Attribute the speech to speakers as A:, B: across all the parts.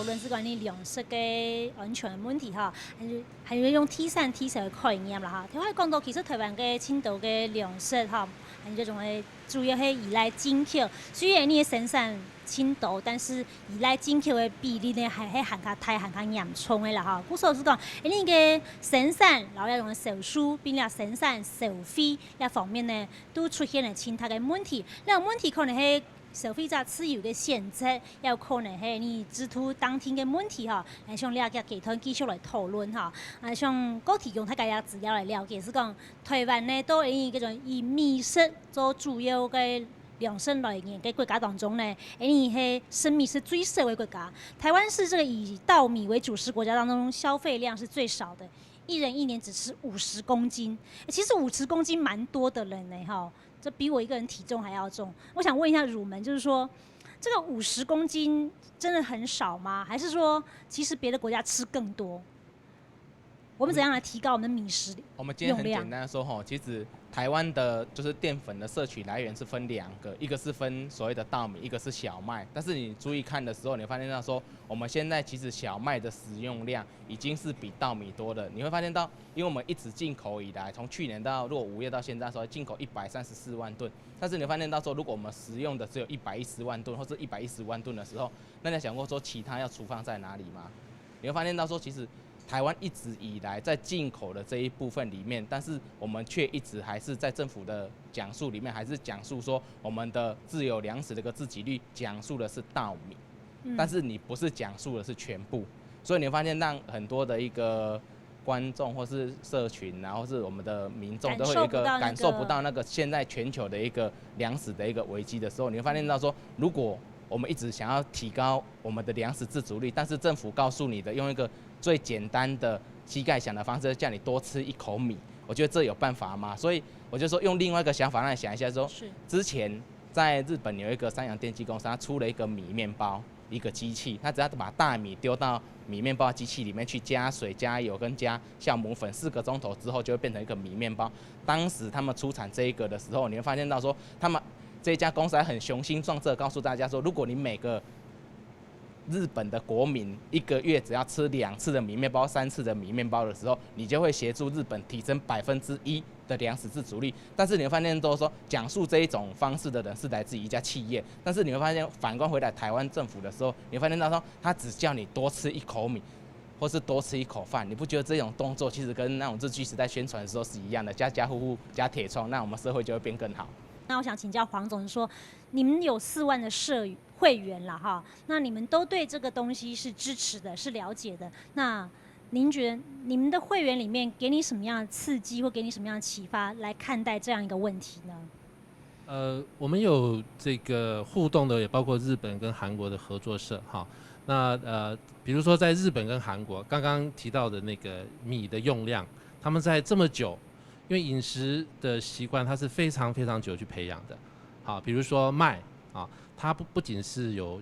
A: 讨论是关于粮食嘅安全問題哈，係要用天生地實嘅概念啦哈。聽我講到其實台灣嘅青島嘅糧食哈，係就仲係主要係依賴進口，雖然你生產青島，但是依賴進口嘅比例呢係喺限較大、限較嚴重嘅啦哈。故所是講，你嘅生產然後要用手術並且生產收費一方面呢，都出現了其他嘅問題。呢個問題可能係消費者自由嘅選擇，有可能係你指出當天嘅問題哈，嚟向了解其他繼續來討論哈，向各提供大家嘅資料來了解，是講台灣呢都係嗰種以米食做主要嘅糧食來源嘅國家當中呢，係生米是最少嘅國家。台灣是這個以稻米為主食國家當中消費量是最少的，一人一年只吃50公斤，其實50公斤蠻多的人呢哈。這比我一個人體重還要重。我想問一下汝們，就是說，這個50公斤真的很少嗎？還是說，其實別的國家吃更多？我們怎樣來提高我們的米食用量？
B: 我們今天很簡單的說哈，其實台灣的就是澱粉的攝取來源是分2個，一個是分所謂的稻米，一個是小麥。但是你注意看的時候，你會發現到說，我們現在其實小麥的使用量已經是比稻米多的。你會發現到，因為我們一直進口以來，從去年到如果5月到現在的時候，進口134萬噸。但是你會發現到說，如果我們食用的只有110萬噸或是110萬噸的時候，那你想過說其他要儲放在哪裡嗎？你會發現到說，其實台灣一直以來在進口的這一部分裡面，但是我們卻一直還是在政府的講述裡面，還是講述說我們的自有糧食的一個自給率講述的是稻米，但是你不是講述的是全部，所以你會發現讓很多的一個觀眾或是社群，然後是我們的民眾都會有一個感受不到那個現在全球的一個糧食的一個危機的時候，你會發現到說，如果我們一直想要提高我們的糧食自足率，但是政府告訴你的用一個最簡單的膝蓋想的方式，叫你多吃一口米，我覺得這有辦法嗎？所以我就說用另外一個想法讓你想一下說，之前在日本有一個三洋電機公司，它出了一個米麵包一個機器，它只要把大米丟到米麵包機器裡面去，加水加油跟加酵母粉，4個鐘頭之後就會變成一個米麵包。當時他們出產這一個的時候，你會發現到說，他們這家公司還很雄心壯志告訴大家說，如果你每個日本的國民1個月只要吃2次的米麵包、3次的米麵包的時候，你就會協助日本提升1%的糧食自足率。但是你會發現都說講述這一種方式的人是來自於一家企業，但是你會發現反觀回來台灣政府的時候，你會發現到說他只叫你多吃一口米，或是多吃一口飯。你不覺得這種動作其實跟那種日據時代宣傳的時候是一樣的？家家戶戶加鐵窗，那我們社會就會變更好。
A: 那我想請教黃總說，你們有4萬的會員了哈，那你們都對這個東西是支持的，是了解的。那您覺得你們的會員裡面給你什麼樣的刺激，或給你什麼樣的啟發，來看待這樣一個問題呢？
C: 我們有這個互動的，也包括日本跟韓國的合作社哈。那比如說在日本跟韓國，剛剛提到的那個米的用量，他們在這麼久。因為飲食的習慣，它是非常非常久去培養的。好，比如說麥啊，它不僅是有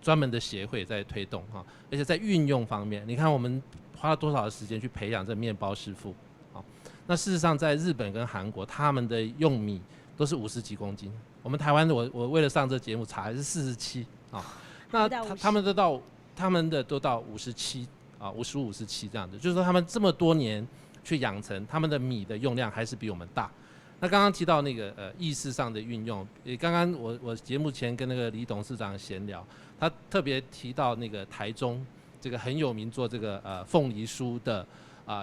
C: 專門的協會在推動哈，而且在運用方面，你看我們花了多少的時間去培養這麵包師傅。好，那事實上在日本跟韓國，他們的用米都是50幾公斤。我們台灣的我為了上這節目查還是47啊，那他們都到57啊，55、57這樣子，就是說他們這麼多年去養成，他們的米的用量還是比我們大。那剛剛提到那個意識上的運用，剛剛我節目前跟那個李董事長閒聊，他特別提到那個台中這個很有名做這個鳳梨酥的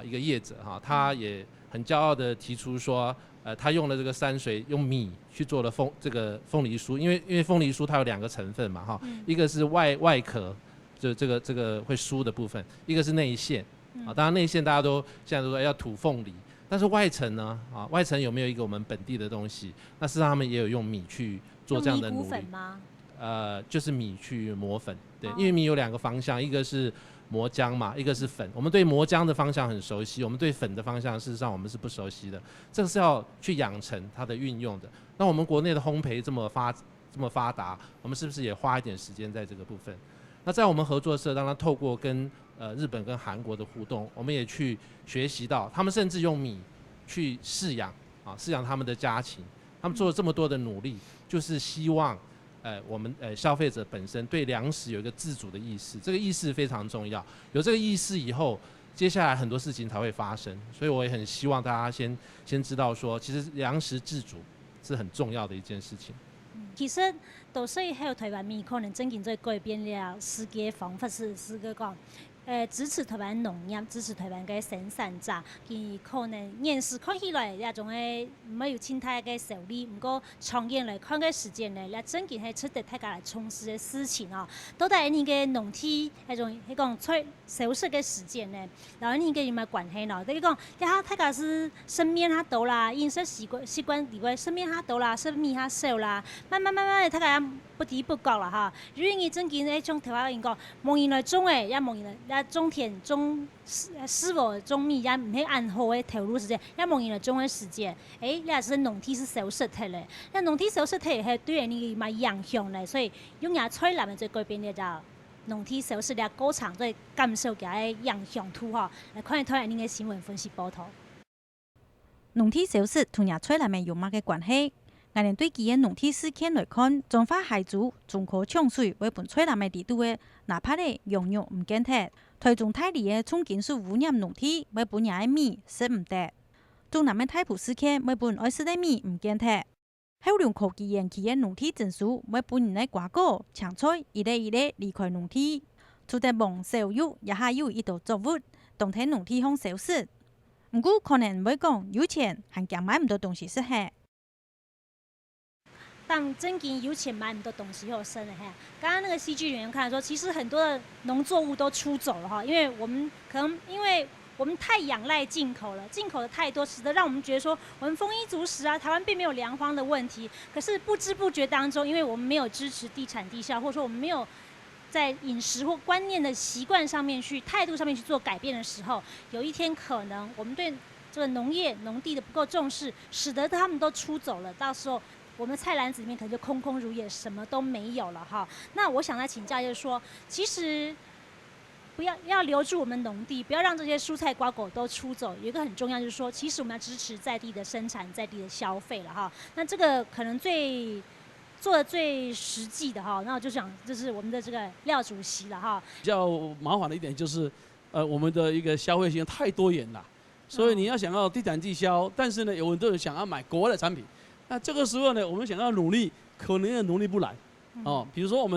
C: 一個業者哈，他也很驕傲的提出說，他用了這個山水用米去做了這個鳳梨酥，因為鳳梨酥它有2個成分嘛哈，一個是外殼，就這個會酥的部分，一個是內餡。啊，當然內餡大家都現在都說要土鳳梨，但是外層呢？啊，外層有沒有一個我們本地的東西？那事實上他們也有用米去做這樣的努力。用米鼓粉嗎？就是米去磨粉，對，因為米有2個方向，一個是磨漿嘛，一個是粉。我們對磨漿的方向很熟悉，我們對粉的方向事實上我們是不熟悉的，這個是要去養成它的運用的。那我們國內的烘焙這麼發達，我們是不是也花一點時間在這個部分？那在我們合作社，當然透過跟日本跟韓國的互動，我們也去學習到，他們甚至用米去飼養他們的家禽，他們做了這麼多的努力，就是希望我们消费者本身对粮食有一个自主的意识，这个意识非常重要。有这个意识以后，接下来很多事情才会发生。所以我也很希望大家先知道说，其实粮食自主是很重要的一件事情。
A: 其实，所以还有台湾面可能真正在改变了世界方法是个讲。支持台湾农业，支持台湾嘅生产者，佢可能现时看起来也种嘅没有清太嘅受理，不过长远来看嘅时间呢，也真嘅系值得大家来重视嘅事情哦。到底你嘅农体迄种讲收拾嘅时间呢，然后你嘅有冇关系呢？等于讲，大家是生面较多啦，饮食习惯以外生面较多啦，生米较少啦，慢慢的，大家不低不高啦哈。如果你真嘅迄种台湾人讲，蒙人来种诶，也蒙人来。种田种师傅种米也唔系按好嘅投入时间，也蒙人来种嘅时间，你也是农体是消失脱咧。那农体消失脱系对你嘛影响咧，所以用也采纳嘅最改变咧就农体消失咧，高场在感受嘅影响图吼，来看一睇你嘅新闻分析报道。
D: 农体消失同也采纳嘅有乜嘅关系？我哋对佢嘅农體事件來看，中華海族中可搶水為本採南嘅地度嘅，哪怕咧用肉唔見得，台中大理嘅重金屬污染農體為本嘢嘅米食唔得，中南嘅太埔事件為本愛食嘅米唔見得，後兩科技園區嘅農體證書為本人嘅瓜果、青菜一粒離開農體，除咗忙收入，也係有一道作物，當睇農體向消失。唔過可能唔會講有錢，還驚買唔到東西食係。
A: 当真金有钱买很多东西后生了哈。刚刚那个戏剧演员看说，其实很多的农作物都出走了哈，因为我们太仰赖进口了，进口的太多，使得让我们觉得说我们丰衣足食啊，台湾并没有粮荒的问题。可是不知不觉当中，因为我们没有支持地产地销，或者说我们没有在饮食或观念的习惯上面态度上面去做改变的时候，有一天可能我们对这个农业农地的不够重视，使得他们都出走了，到时候。我们的菜篮子里面可能就空空如也，什么都没有了哈。那我想来请教，就是说，其实要留住我们农地，不要让这些蔬菜瓜果都出走。有一个很重要，就是说，其实我们要支持在地的生产、在地的消费了哈。那这个可能做的最实际的哈，那我就想，就是我们的这个廖主席了哈。
E: 比较麻烦的一点就是，我们的一个消费性太多元了，所以你要想要地产地销，但是呢，有很多人想要买国外的产品。那这个时候呢，我们想要努力，可能也努力不来。比如说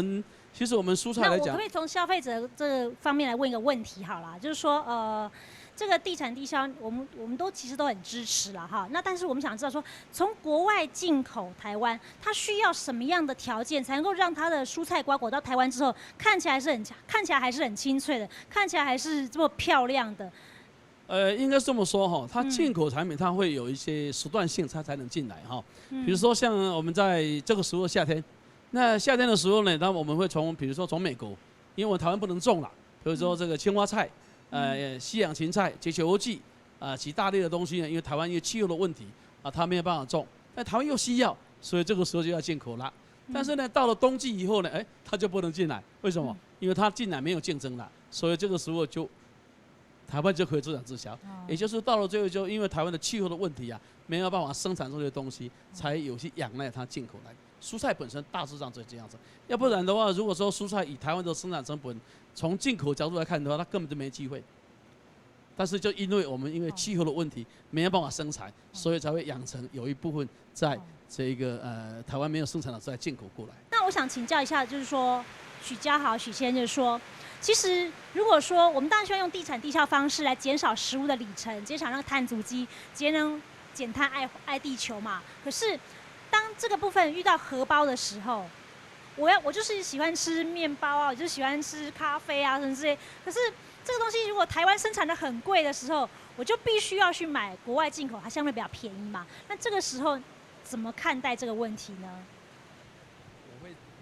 E: 其实我们蔬菜来讲，
A: 那我可以从消费者这个方面来问一个问题好了，就是说这个地产地销，我们其实都很支持了哈。那但是我们想知道说，从国外进口台湾，它需要什么样的条件才能够让它的蔬菜瓜果到台湾之后看起来还是很清脆的，看起来还是这么漂亮的？
E: 应该这么说哈，它进口产品它会有一些时段性，它才能进来哈。比如说像我们在这个时候夏天，那夏天的时候呢，那我们会比如说从美国，因为我们台湾不能种了，比如说这个青花菜，西洋芹菜、结球季，其大类的东西呢，因为台湾因为气候的问题它没有办法种，但台湾又需要，所以这个时候就要进口了。但是呢，到了冬季以后呢，它就不能进来，为什么？因为它进来没有竞争了，所以这个时候台湾就可以自产自销，也就是到了最后就因为台湾的气候的问题没有办法生产这些东西，才有些仰赖它进口来。蔬菜本身大致上就这样子，要不然的话，如果说蔬菜以台湾的生产成本从进口角度来看的话，它根本就没机会。但是就因为气候的问题没有办法生产，所以才会养成有一部分在这个台湾没有生产的再进口过来。
A: 那我想请教一下，就是说许先生说。其实，如果说我们当然希望用地产地销方式来减少食物的里程，减少那个碳足迹，节能减碳爱地球嘛。可是，当这个部分遇到荷包的时候，我就是喜欢吃面包啊，我就喜欢吃咖啡啊什么之类。可是这个东西如果台湾生产的很贵的时候，我就必须要去买国外进口，它相对比较便宜嘛。那这个时候怎么看待这个问题呢？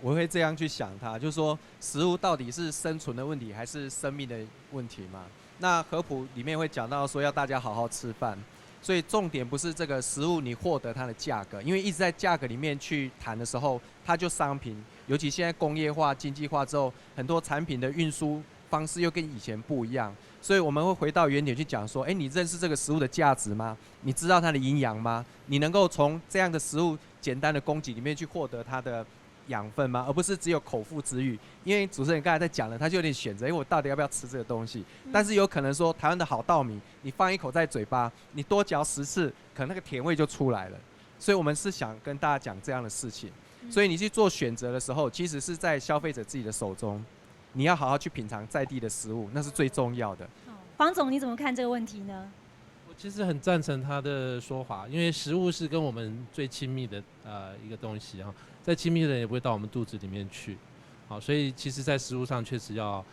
F: 我会这样去想它，就是说食物到底是生存的问题还是生命的问题嘛？那合谱里面会讲到说要大家好好吃饭，所以重点不是这个食物你获得它的价格，因为一直在价格里面去谈的时候，它就商品，尤其现在工业化、经济化之后，很多产品的运输方式又跟以前不一样，所以我们会回到原点去讲说，你认识这个食物的价值吗？你知道它的营养吗？你能够从这样的食物简单的供给里面去获得它的养分吗？而不是只有口腹之欲。因为主持人刚才在讲了，他就有点选择，我到底要不要吃这个东西？但是有可能说，台湾的好稻米，你放一口在嘴巴，你多嚼10次，可能那个甜味就出来了。所以我们是想跟大家讲这样的事情。所以你去做选择的时候，其实是在消费者自己的手中，你要好好去品尝在地的食物，那是最重要的。
A: 黄总，你怎么看这个问题呢？
C: 我其实很赞成他的说法，因为食物是跟我们最亲密的一个东西哈，再亲密的人也不会到我们肚子里面去，好，所以其实在食物上确实要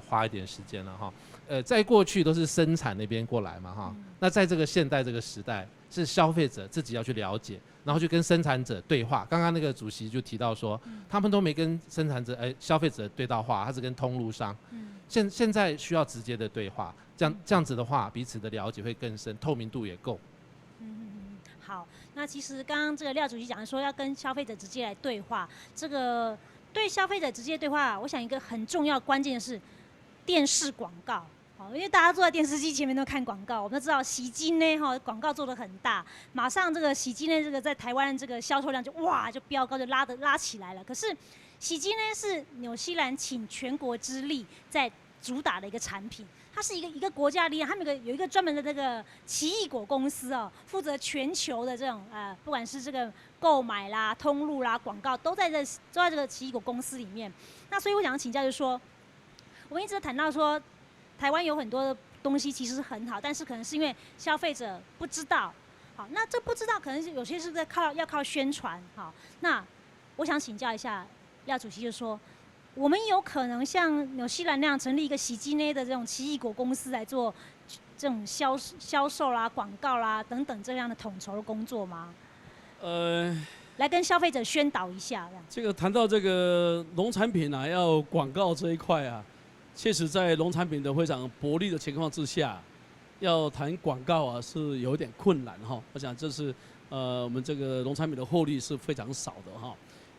C: 花一点时间了哈。在过去都是生产那边过来嘛哈，那在这个现代这个时代，是消费者自己要去了解，然后去跟生产者对话。刚刚那个主席就提到说，他们都没跟生产者消费者对到话，他是跟通路商。现在需要直接的对话，这样子的话，彼此的了解会更深，透明度也够。
A: 好，那其实刚刚这个廖主席讲说要跟消费者直接来对话，这个对消费者直接对话，我想一个很重要关键的是电视广告。因为大家坐在电视机前面都看广告，我们都知道洗衣呢广告做得很大，马上这个洗衣呢这个在台湾这个销售量就飙高，就拉起来了。可是洗衣呢是纽西兰倾全国之力在主打的一个产品，它是一个国家力量，他们有一个专门的那个奇异果公司负责全球的这种不管是这个购买啦、通路啦、广告都在这个奇异果公司里面。那所以我想请教就是说，我们一直谈到说，台湾有很多的东西其实很好，但是可能是因为消费者不知道。好，那这不知道可能是有些是要靠宣传。好，那我想请教一下廖主席，就是说，我们有可能像纽西兰那样成立一个洗衣内的这种奇异果公司来做这种销售啦、广告啦等等这样的统筹的工作吗？来跟消费者宣导一下。
E: 这个谈到这个农产品啊，要广告这一块啊。确实，在农产品的非常薄利的情况之下，要谈广告啊是有点困难哈。我想这是我们这个农产品的获利是非常少的哈。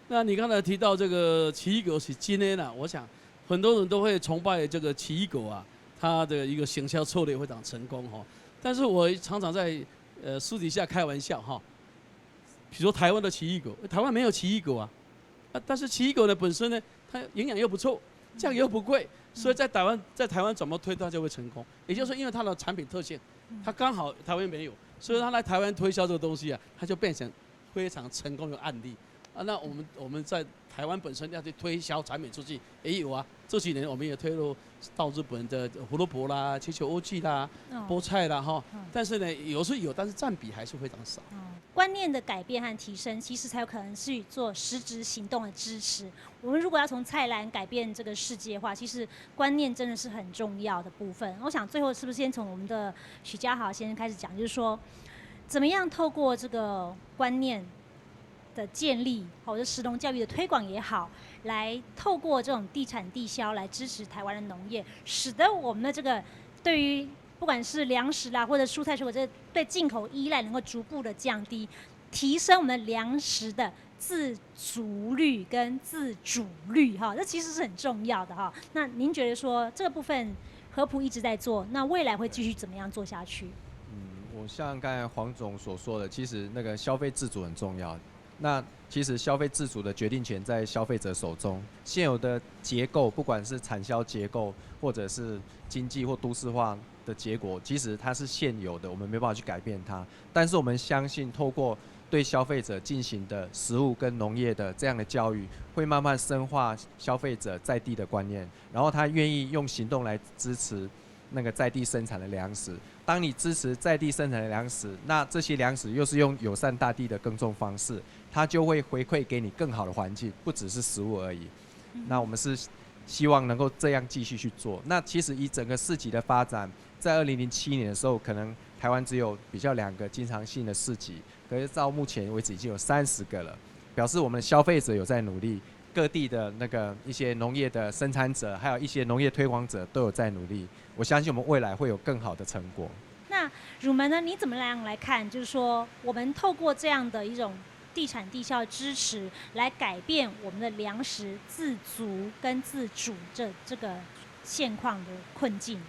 E: 那你刚才提到这个奇异果是今天呢，我想很多人都会崇拜这个奇异果啊，它的一个行销策略非常成功哈。但是我常常在私底下开玩笑哈，比如说台湾的奇异果，台湾没有奇异果啊，但是奇异果呢本身呢，它营养又不错，价格又不贵。所以在台湾怎么推它就会成功，也就是说，因为它的产品特性，它刚好台湾没有，所以它来台湾推销这个东西啊，它就变成非常成功的案例啊。那我们在台湾本身要去推销产品出去也有啊，这几年我们也推入到日本的胡萝卜啦、切球欧蓟啦、菠菜啦哈，但是呢有是有，但是占比还是非常少。
A: 观念的改变和提升，其实才有可能去做实质行动的支持。我们如果要从菜篮改变这个世界的话，其实观念真的是很重要的部分。我想最后是不是先从我们的许家豪先生开始讲，就是说怎么样透过这个观念的建立，或者食农教育的推广也好，来透过这种地产地销来支持台湾的农业，使得我们的这个对于不管是粮食啦，或者蔬菜水果，这对进口依赖能够逐步的降低，提升我们的粮食的自足率跟自主率哈，这其实是很重要的哈。那您觉得说这个部分合埔一直在做，那未来会继续怎么样做下去？
F: 我像刚才黄总所说的，其实那个消费自主很重要。那其实消费自主的决定权在消费者手中，现有的结构，不管是产销结构，或者是经济或都市化的结果，其实它是现有的，我们没办法去改变它。但是我们相信，透过对消费者进行的食物跟农业的这样的教育，会慢慢深化消费者在地的观念，然后他愿意用行动来支持那个在地生产的粮食。当你支持在地生产的粮食，那这些粮食又是用友善大地的耕种方式，它就会回馈给你更好的环境，不只是食物而已。那我们是希望能够这样继续去做。那其实以整个市集的发展，在2007年的时候，可能台湾只有比较2个经常性的市集，可是到目前为止已经有30个了，表示我们的消费者有在努力，各地的那个一些农业的生产者，还有一些农业推广者都有在努力。我相信我们未来会有更好的成果。
A: 那汝门呢？你怎么样来看？就是说，我们透过这样的一种地产地销支持，来改变我们的粮食自足跟自主这个现况的困境。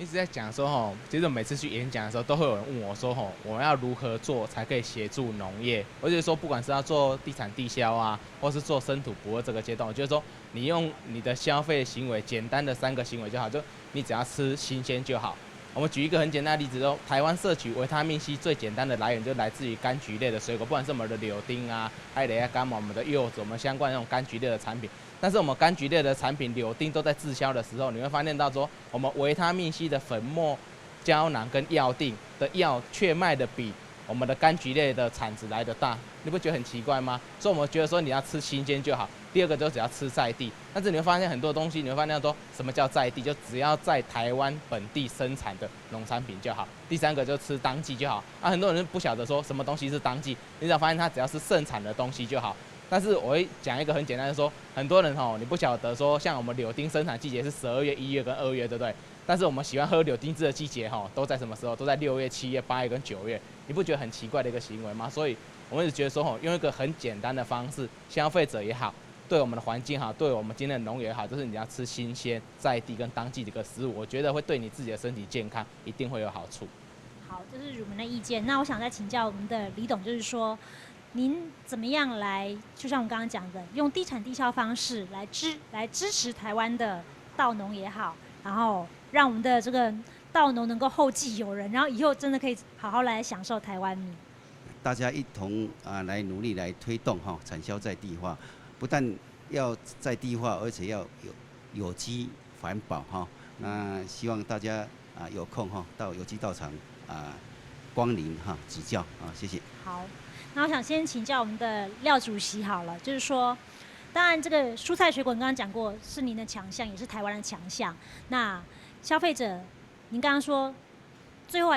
B: 一直在讲说吼，其实每次去演讲的时候，都会有人问我说吼，我们要如何做才可以协助农业？我觉得说，不管是要做地产地销啊，或是做生土不二这个阶段，我觉得说，你用你的消费行为，简单的3个行为就好，就你只要吃新鲜就好。我们举一个很简单的例子说，台湾摄取维他命 C 最简单的来源就来自于柑橘类的水果，不管是我们的柳丁啊、艾雷啊、柑嘛、我们的柚子，我们相关的那种柑橘类的产品。但是我们柑橘类的产品，柳丁都在滞销的时候，你会发现到说，我们维他命 C 的粉末、胶囊跟药锭的药却卖的比我们的柑橘类的产值来得大，你不觉得很奇怪吗？所以我们觉得说你要吃新鲜就好。第二个就只要吃在地，但是你会发现很多东西，你会发现说什么叫在地，就只要在台湾本地生产的农产品就好。第三个就吃当季就好。啊，很多人不晓得说什么东西是当季，你只要发现它只要是盛产的东西就好。但是我会讲一个很简单的说，很多人你不晓得说，像我们柳丁生产季节是12月、1月跟2月，对不对？但是我们喜欢喝柳丁汁的季节都在什么时候？都在6月、7月、8月跟9月。你不觉得很奇怪的一个行为吗？所以我们一直觉得说用一个很简单的方式，消费者也好，对我们的环境好，对我们今天的农业也好，就是你要吃新鲜、在地跟当季的一个食物，我觉得会对你自己的身体健康一定会有好处。
A: 好，这是汝们的意见。那我想再请教我们的李董，就是说，您怎么样来，就像我们刚刚讲的，用地产地销方式来支持台湾的稻农也好，然后让我们的这个稻农能够后继有人，然后以后真的可以好好来享受台湾米。
G: 大家一同来努力来推动产销在地化，不但要在地化，而且要有机环保那希望大家有空到有机稻场光临指教谢谢。
A: 好，那我想先请教我们的廖主席好了，就是说，当然这个蔬菜水果你刚刚讲过是您的强项，也是台湾的强项。那消费者，您刚刚说最后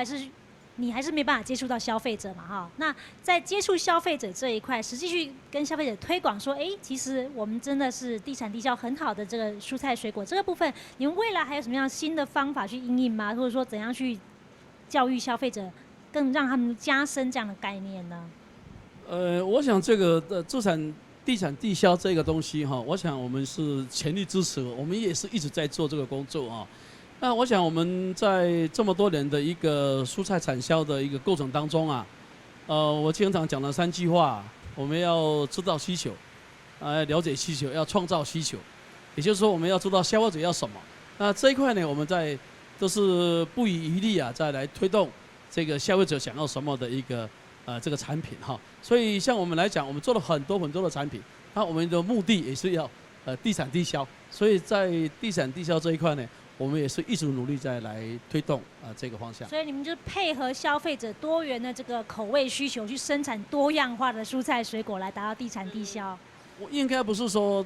A: 你还是没办法接触到消费者嘛那在接触消费者这一块，实际去跟消费者推广说，其实我们真的是地产地销很好的这个蔬菜水果这个部分，你们未来还有什么样新的方法去因应吗？或者说怎样去教育消费者，更让他们加深这样的概念呢？
E: 我想这个地产地销这个东西我想我们是全力支持，我们也是一直在做这个工作那我想我们在这么多年的一个蔬菜产销的一个过程当中我经常讲的3句话，我们要知道需求，了解需求，要创造需求，也就是说我们要知道消费者要什么。那这一块呢，我们都是不遗余力再来推动这个消费者想要什么的一个这个产品所以像我们来讲，我们做了很多的产品，那我们的目的也是要地产地销，所以在地产地销这一块呢，我们也是一直努力在来推动这个方向。
A: 所以你们就配合消费者多元的这个口味需求，去生产多样化的蔬菜水果，来达到地产地销。
E: 我应该不是说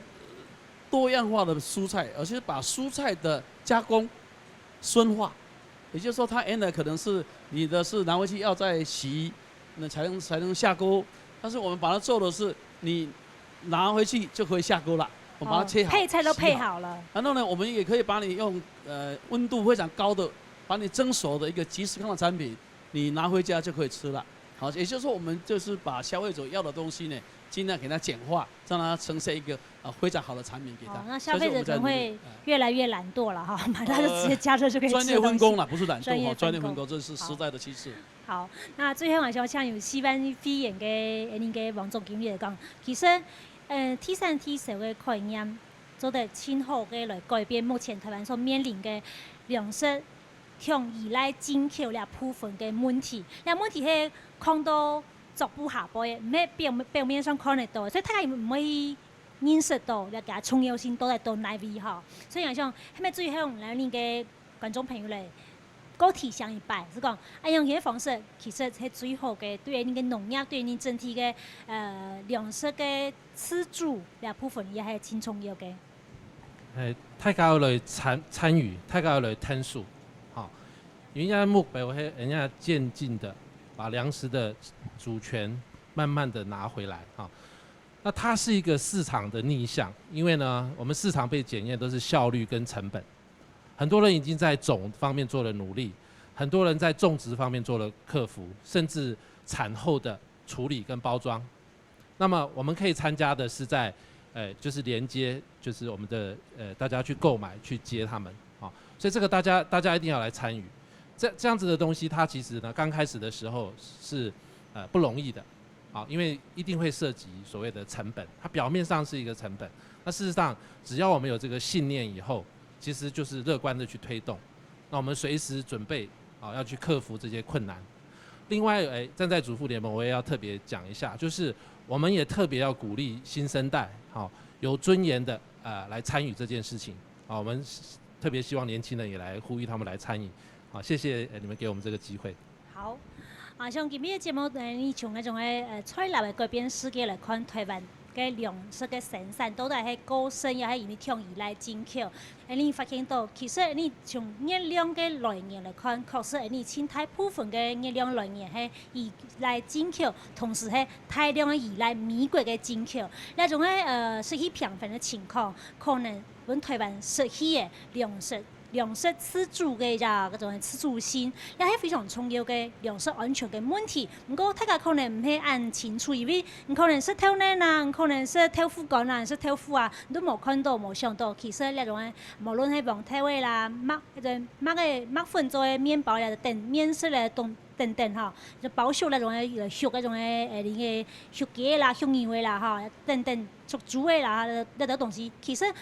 E: 多样化的蔬菜，而是把蔬菜的加工深化，也就是说，它原来可能是你的是拿回去要再洗，那才能下锅，但是我们把它做的是你拿回去就可以下锅了。我们把它切好，
A: 配菜都配好了。
E: 然后呢，我们也可以把你用温度非常高的，把你蒸熟的一个即时康的产品，你拿回家就可以吃了。好，也就是说，我们就是把消费者要的东西呢，尽量给它简化，让它呈现一个非常好的产品给他。
A: 那消费者可能会越来越懒惰了马上就直接加热就可以吃。
E: 专业分工了，不是懒惰
A: 专业
E: 分工，这是时代的趋势。
A: 好，那最后我想有希望飞言嘅您嘅王总经理来讲，其实T 3 T 4嘅概念，做得今後嘅來改變目前台灣所面臨嘅糧食向依賴進口兩部分嘅問題。兩問題係看到逐步下坡嘅，唔係表面上看得到，所以大家唔可以認識到，了解重要性都喺到哪位所以我想，係咪最後兩年嘅觀眾朋友嚟高提倡一擺，是講用呢個方式，其實係最好嘅，對你嘅農業，對你整體嘅糧食嘅資助兩部分也係挺重要嘅。
C: 大家要來參與，大家要來聽數，人家目標係人家漸進的把糧食的主權慢慢的拿回來那它是一個市場的逆向，因為呢，我們市場被檢驗都是效率跟成本。很多人已經在種方面做了努力，很多人在種植方面做了克服，甚至產後的處理跟包裝。那麼我們可以參加的是在，就是連接，就是我們的大家去購買去接他們所以这个大家一定要来参与。这样子的东西，它其实呢刚开始的时候是不容易的，啊，因为一定会涉及所谓的成本，它表面上是一个成本，那事实上只要我们有这个信念以后，其实就是乐观的去推动，那我们随时准备啊要去克服这些困难。另外，站在主妇联盟我也要特别讲一下，就是我们也特别要鼓励新生代，好有尊严的来参与这件事情，啊，我们特别希望年轻人也来呼吁他们来参与。好，谢谢你们给我们这个机会。
A: 好，像今日嘅节目，你從嗰種採納嘅改變世界嚟看，台灣嘅糧食嘅生產到底係高升，又係因為向依賴進口。你發現到，其實你從熱量嘅來源嚟看，確實你清大部分嘅熱量來源係依賴進口，同時係大量嘅依賴美國嘅進口。呢種失去平衡嘅情況，可能本台灣失去嘅糧食自主嘅嗰種自主性，也係非常重要嘅糧食安全嘅問題。不過大家可能唔係按清楚，因為唔可能食豆奶啊，唔可能食豆腐乾啊，食豆腐啊，都冇看到冇想到，其實呢種無論係黃豆味啦、麥粉做嘅麵包啦等麵食咧等等嚇，就包括那種肉嗰種嘅肉雞啦、香魚味啦嚇等等屬豬味啦呢啲東西，其實。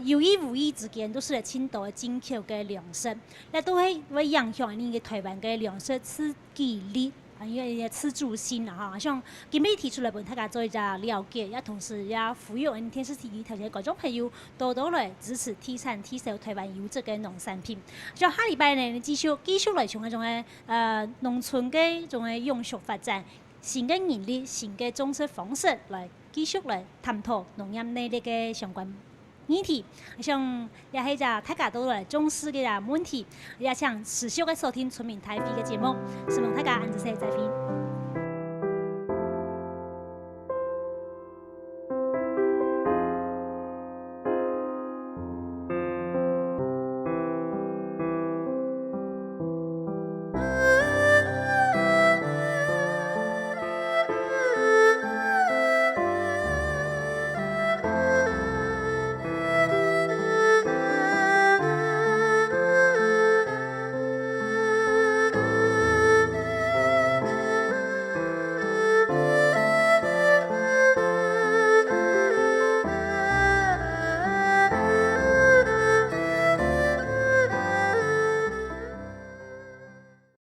A: 有意無意之間都是青島嘅進口嘅糧食，那都會影響你嘅台灣嘅糧食自給率，因為自主性啊哈。像今日提出來俾大家做一個了解，也同時也呼籲電視 TV 頭先觀眾朋友多多來支持提產提售台灣優質嘅農產品。像下禮拜呢，繼續來從嗰種農村嘅種嘅永續發展，新嘅盈利、新嘅種植方式來繼續來探討農業內啲嘅相關議題，像也係大家都來重視嘅問題，也想持續嘅收聽村民台語嘅節目，希望大家按時再見。